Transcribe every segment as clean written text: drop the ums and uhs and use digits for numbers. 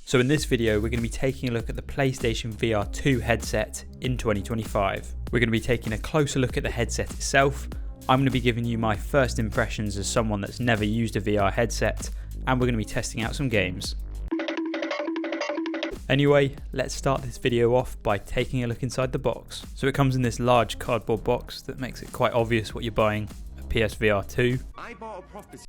So in this video, we're going to be taking a look at the PlayStation VR 2 headset in 2025. We're going to be taking a closer look at the headset itself. I'm going to be giving you my first impressions as someone that's never used a VR headset, and we're going to be testing out some games. Anyway, let's start this video off by taking a look inside the box. So it comes in this large cardboard box that makes it quite obvious what you're buying, a PSVR 2.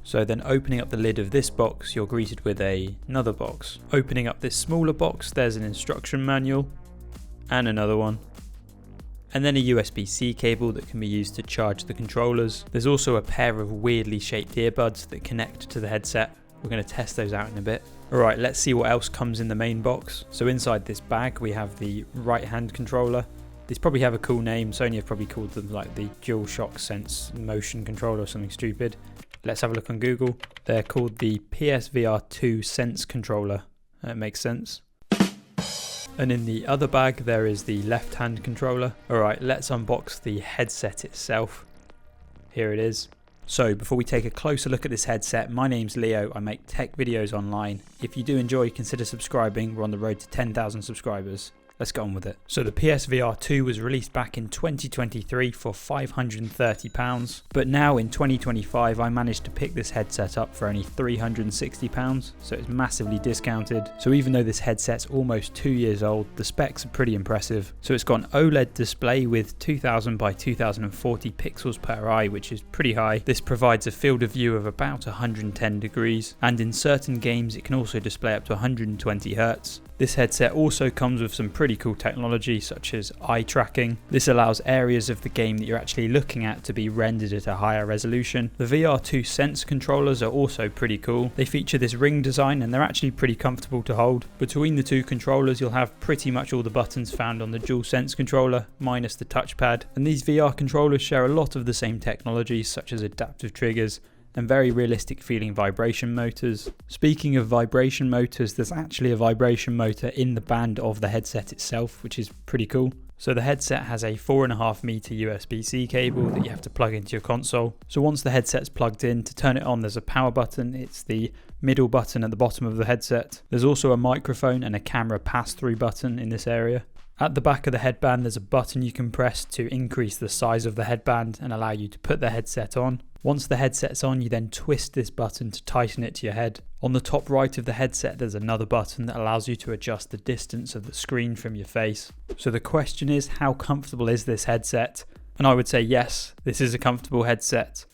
So then opening up the lid of this box, you're greeted with another box. Opening up this smaller box, there's an instruction manual and another one. And then a USB-C cable that can be used to charge the controllers. There's also a pair of weirdly shaped earbuds that connect to the headset. We're going to test those out in a bit. Alright, let's see what else comes in the main box. So inside this bag we have the right hand controller. These probably have a cool name. Sony have probably called them like the DualShock Sense motion controller or something stupid. Let's have a look on Google. They're called the PSVR 2 Sense controller. That makes sense. And in the other bag there is the left hand controller. Alright, let's unbox the headset itself. Here it is. So before we take a closer look at this headset, my name's Leo, I make tech videos online. If you do enjoy, consider subscribing, we're on the road to 10,000 subscribers. Let's get on with it. So the PSVR 2 was released back in 2023 for £530, but now in 2025 I managed to pick this headset up for only £360, so it's massively discounted. So even though this headset's almost 2 years old, the specs are pretty impressive. So it's got an OLED display with 2000 by 2040 pixels per eye, which is pretty high. This provides a field of view of about 110 degrees, and in certain games it can also display up to 120 Hz. This headset also comes with some pretty cool technology such as eye tracking. This allows areas of the game that you're actually looking at to be rendered at a higher resolution. The VR2 Sense controllers are also pretty cool. They feature this ring design and they're actually pretty comfortable to hold. Between the two controllers you'll have pretty much all the buttons found on the DualSense controller, minus the touchpad. And these VR controllers share a lot of the same technologies such as adaptive triggers and very realistic feeling vibration motors. Speaking of vibration motors, there's actually a vibration motor in the band of the headset itself, which is pretty cool. So the headset has a 4.5 meter USB-C cable that you have to plug into your console. So once the headset's plugged in, to turn it on there's a power button. It's the middle button at the bottom of the headset. There's also a microphone and a camera pass-through button in this area. At the back of the headband there's a button you can press to increase the size of the headband and allow you to put the headset on. Once the headset's on, you then twist this button to tighten it to your head. On the top right of the headset there's another button that allows you to adjust the distance of the screen from your face. So the question is, how comfortable is this headset? And I would say yes, this is a comfortable headset,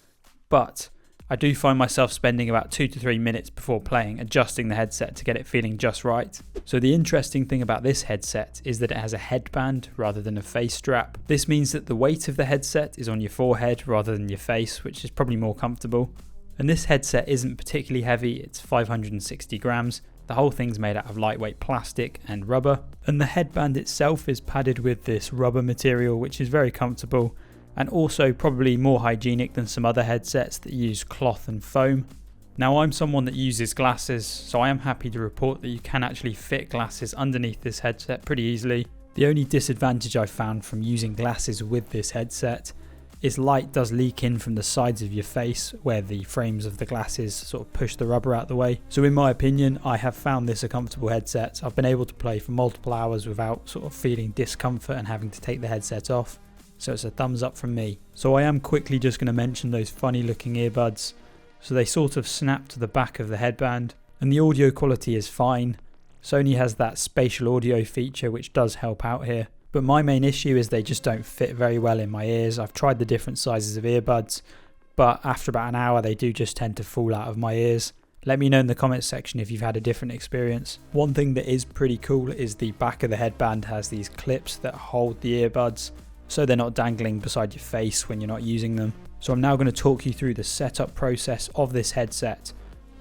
but I do find myself spending about 2 to 3 minutes before playing adjusting the headset to get it feeling just right. So the interesting thing about this headset is that it has a headband rather than a face strap. This means that the weight of the headset is on your forehead rather than your face, which is probably more comfortable. And this headset isn't particularly heavy, it's 560 grams. The whole thing's made out of lightweight plastic and rubber. And the headband itself is padded with this rubber material, which is very comfortable, and also probably more hygienic than some other headsets that use cloth and foam. Now I'm someone that uses glasses, so I am happy to report that you can actually fit glasses underneath this headset pretty easily. The only disadvantage I've found from using glasses with this headset is light does leak in from the sides of your face where the frames of the glasses sort of push the rubber out the way. So in my opinion, I have found this a comfortable headset. I've been able to play for multiple hours without sort of feeling discomfort and having to take the headset off. So it's a thumbs up from me. So I am quickly just going to mention those funny looking earbuds. So they sort of snap to the back of the headband, and the audio quality is fine. Sony has that spatial audio feature which does help out here. But my main issue is they just don't fit very well in my ears. I've tried the different sizes of earbuds, but after about an hour they do just tend to fall out of my ears. Let me know in the comments section if you've had a different experience. One thing that is pretty cool is the back of the headband has these clips that hold the earbuds, so they're not dangling beside your face when you're not using them. So I'm now going to talk you through the setup process of this headset.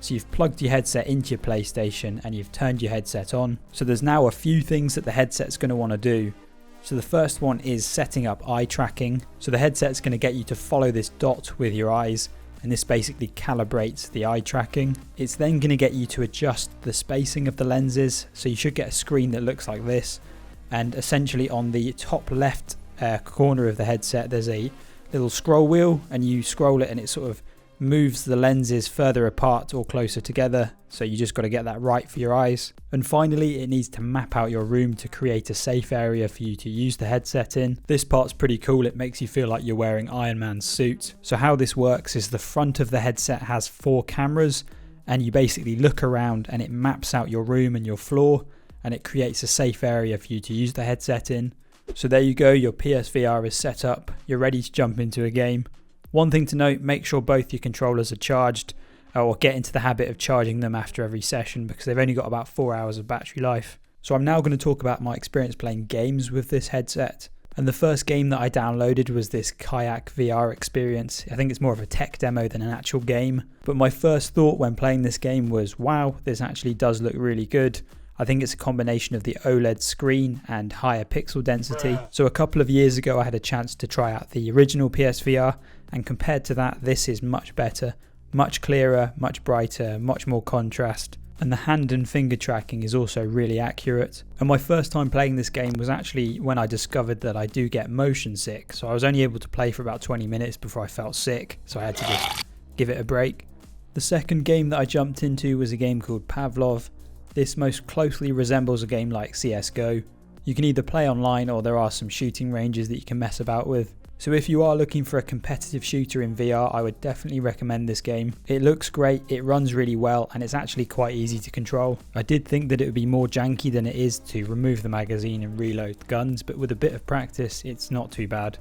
So you've plugged your headset into your PlayStation and you've turned your headset on. So there's now a few things that the headset's going to want to do. So the first one is setting up eye tracking. So the headset's going to get you to follow this dot with your eyes, and this basically calibrates the eye tracking. It's then going to get you to adjust the spacing of the lenses. So you should get a screen that looks like this, and essentially on the top left corner of the headset there's a little scroll wheel, and you scroll it and it sort of moves the lenses further apart or closer together, so you just got to get that right for your eyes. And finally, it needs to map out your room to create a safe area for you to use the headset in. This part's pretty cool, it makes you feel like you're wearing Iron Man's suit. So how this works is the front of the headset has 4 cameras, and you basically look around and it maps out your room and your floor, and it creates a safe area for you to use the headset in. So there you go, your PSVR is set up, you're ready to jump into a game. One thing to note, make sure both your controllers are charged, or get into the habit of charging them after every session, because they've only got about 4 hours of battery life. So I'm now going to talk about my experience playing games with this headset. And the first game that I downloaded was this Kayak VR experience. I think it's more of a tech demo than an actual game. But my first thought when playing this game was, wow, this actually does look really good. I think it's a combination of the OLED screen and higher pixel density. So a couple of years ago I had a chance to try out the original PSVR, and compared to that, this is much better, much clearer, much brighter, much more contrast. And the hand and finger tracking is also really accurate. And my first time playing this game was actually when I discovered that I do get motion sick. So I was only able to play for about 20 minutes before I felt sick, so I had to just give it a break. The second game that I jumped into was a game called Pavlov. This most closely resembles a game like CSGO. You can either play online, or there are some shooting ranges that you can mess about with. So if you are looking for a competitive shooter in VR, I would definitely recommend this game. It looks great, it runs really well, and it's actually quite easy to control. I did think that it would be more janky than it is to remove the magazine and reload the guns, but with a bit of practice, it's not too bad.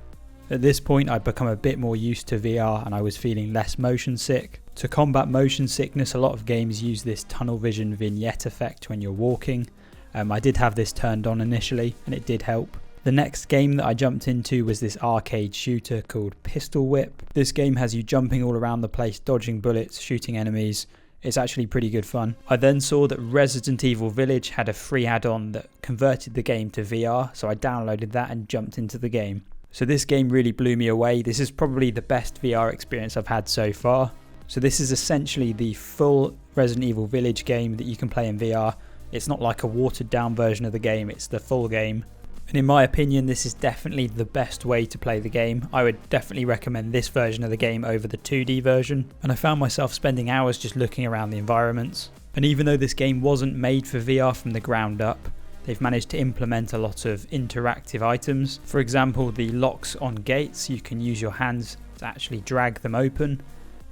At this point, I'd become a bit more used to VR and I was feeling less motion sick. To combat motion sickness, a lot of games use this tunnel vision vignette effect when you're walking. I did have this turned on initially, and it did help. The next game that I jumped into was this arcade shooter called Pistol Whip. This game has you jumping all around the place, dodging bullets, shooting enemies. It's actually pretty good fun. I then saw that Resident Evil Village had a free add-on that converted the game to VR, so I downloaded that and jumped into the game. So this game really blew me away. This is probably the best VR experience I've had so far. So this is essentially the full Resident Evil Village game that you can play in VR. It's not like a watered down version of the game, it's the full game. And in my opinion, this is definitely the best way to play the game. I would definitely recommend this version of the game over the 2D version. And I found myself spending hours just looking around the environments. And even though this game wasn't made for VR from the ground up, they've managed to implement a lot of interactive items. For example, the locks on gates, you can use your hands to actually drag them open.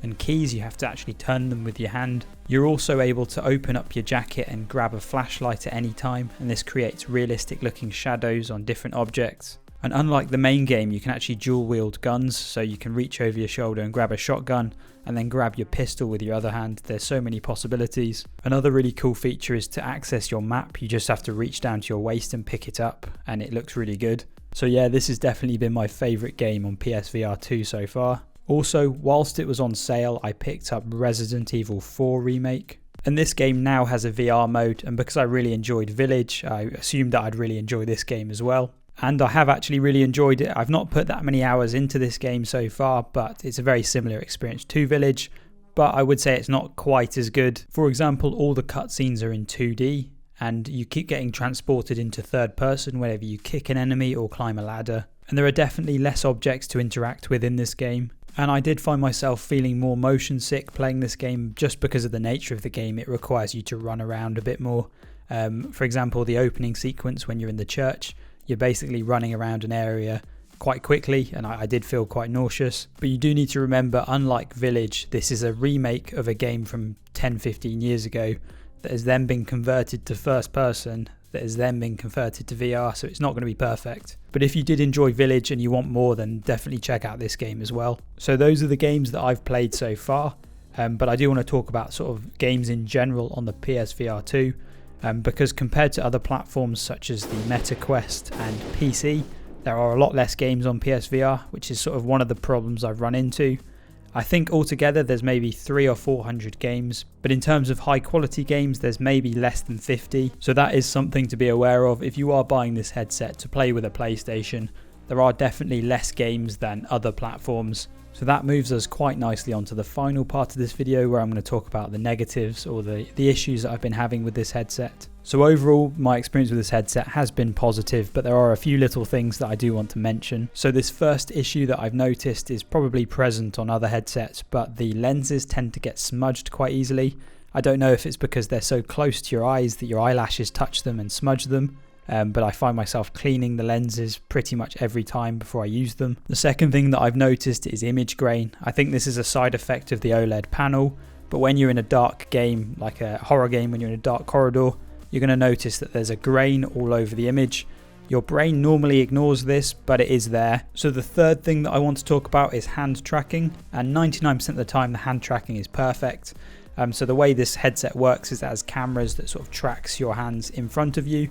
And keys, you have to actually turn them with your hand. You're also able to open up your jacket and grab a flashlight at any time, and this creates realistic looking shadows on different objects. And unlike the main game, you can actually dual wield guns, so you can reach over your shoulder and grab a shotgun and then grab your pistol with your other hand. There's so many possibilities. Another really cool feature is to access your map. You just have to reach down to your waist and pick it up, and it looks really good. So yeah, this has definitely been my favourite game on PSVR 2 so far. Also, whilst it was on sale, I picked up Resident Evil 4 Remake. And this game now has a VR mode, and because I really enjoyed Village, I assumed that I'd really enjoy this game as well. And I have actually really enjoyed it. I've not put that many hours into this game so far, but it's a very similar experience to Village, but I would say it's not quite as good. For example, all the cutscenes are in 2D, and you keep getting transported into third person whenever you kick an enemy or climb a ladder. And there are definitely less objects to interact with in this game. And I did find myself feeling more motion sick playing this game just because of the nature of the game. It requires you to run around a bit more. For example, the opening sequence when you're in the church, you're basically running around an area quite quickly, and I did feel quite nauseous. But you do need to remember, unlike Village, this is a remake of a game from 10-15 years ago that has then been converted to first person, that has then been converted to VR, so it's not going to be perfect. But if you did enjoy Village and you want more, then definitely check out this game as well. So those are the games that I've played so far, but I do want to talk about sort of games in general on the PSVR 2, because compared to other platforms such as the Meta Quest and PC, there are a lot less games on PSVR, which is sort of one of the problems I've run into. I think altogether there's maybe 300 or 400 games, but in terms of high quality games there's maybe less than 50, so that is something to be aware of. If you are buying this headset to play with a PlayStation, there are definitely less games than other platforms. So that moves us quite nicely onto the final part of this video, where I'm going to talk about the negatives or the issues that I've been having with this headset. So overall, my experience with this headset has been positive, but there are a few little things that I do want to mention. So this first issue that I've noticed is probably present on other headsets, but the lenses tend to get smudged quite easily. I don't know if it's because they're so close to your eyes that your eyelashes touch them and smudge them, but I find myself cleaning the lenses pretty much every time before I use them. The second thing that I've noticed is image grain. I think this is a side effect of the OLED panel, but when you're in a dark game, like a horror game, when you're in a dark corridor, you're going to notice that there's a grain all over the image. Your brain normally ignores this, but it is there. So the third thing that I want to talk about is hand tracking, and 99% of the time the hand tracking is perfect. So the way this headset works is it has cameras that sort of tracks your hands in front of you,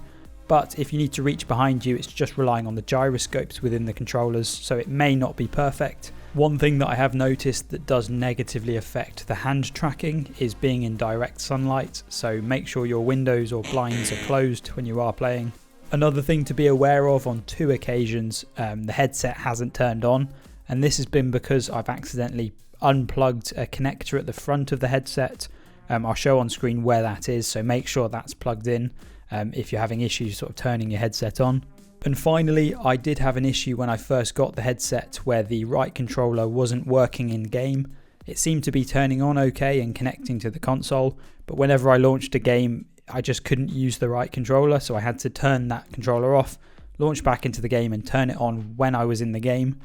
but if you need to reach behind you, it's just relying on the gyroscopes within the controllers, so it may not be perfect. One thing that I have noticed that does negatively affect the hand tracking is being in direct sunlight, so make sure your windows or blinds are closed when you are playing. Another thing to be aware of, on 2 occasions the headset hasn't turned on, and this has been because I've accidentally unplugged a connector at the front of the headset. I'll show on screen where that is, so make sure that's plugged in if you're having issues sort of turning your headset on. And finally, I did have an issue when I first got the headset where the right controller wasn't working in game. It seemed to be turning on okay and connecting to the console, but whenever I launched a game, I just couldn't use the right controller, so I had to turn that controller off, launch back into the game and turn it on when I was in the game.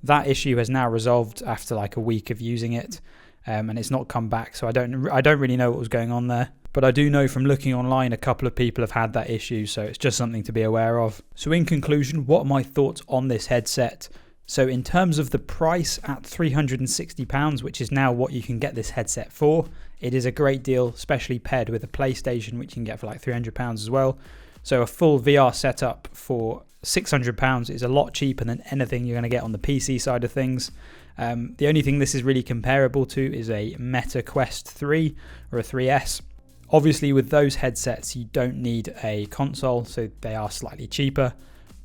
That issue has now resolved after like a week of using it, and it's not come back, so I don't really know what was going on there. But I do know from looking online a couple of people have had that issue, so it's just something to be aware of. So in conclusion, what are my thoughts on this headset? So in terms of the price, at £360, which is now what you can get this headset for, it is a great deal, especially paired with a PlayStation, which you can get for like £300 as well. So a full VR setup for £600 is a lot cheaper than anything you're going to get on the PC side of things. The only thing this is really comparable to is a Meta Quest 3 or a 3S. Obviously with those headsets you don't need a console, so they are slightly cheaper.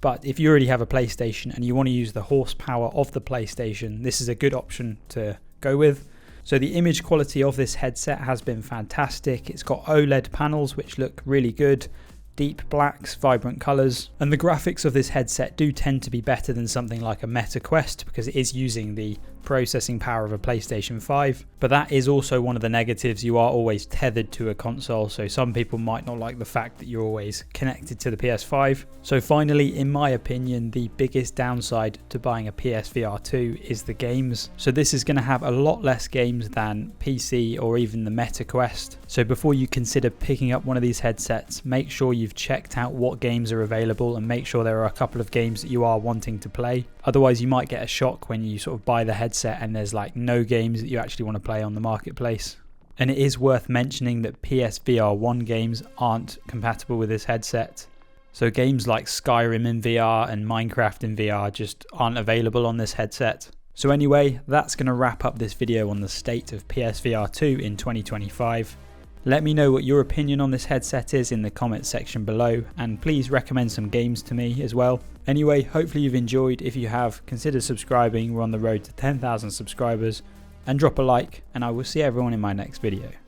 But if you already have a PlayStation and you want to use the horsepower of the PlayStation, this is a good option to go with. So the image quality of this headset has been fantastic. It's got OLED panels which look really good, deep blacks, vibrant colours, and the graphics of this headset do tend to be better than something like a Meta Quest because it is using the processing power of a PlayStation 5. But that is also one of the negatives. You are always tethered to a console, so some people might not like the fact that you're always connected to the PS5. So finally, in my opinion, the biggest downside to buying a PSVR 2 is the games. So this is going to have a lot less games than PC or even the Meta Quest. So before you consider picking up one of these headsets, make sure you've checked out what games are available and make sure there are a couple of games that you are wanting to play. Otherwise you might get a shock when you sort of buy the headset and there's like no games that you actually want to play on the marketplace. And it is worth mentioning that PSVR 1 games aren't compatible with this headset. So games like Skyrim in VR and Minecraft in VR just aren't available on this headset. So anyway, that's going to wrap up this video on the state of PSVR 2 in 2025. Let me know what your opinion on this headset is in the comments section below, and please recommend some games to me as well. Anyway, hopefully you've enjoyed. If you have, consider subscribing. We're on the road to 10,000 subscribers, and drop a like, and I will see everyone in my next video.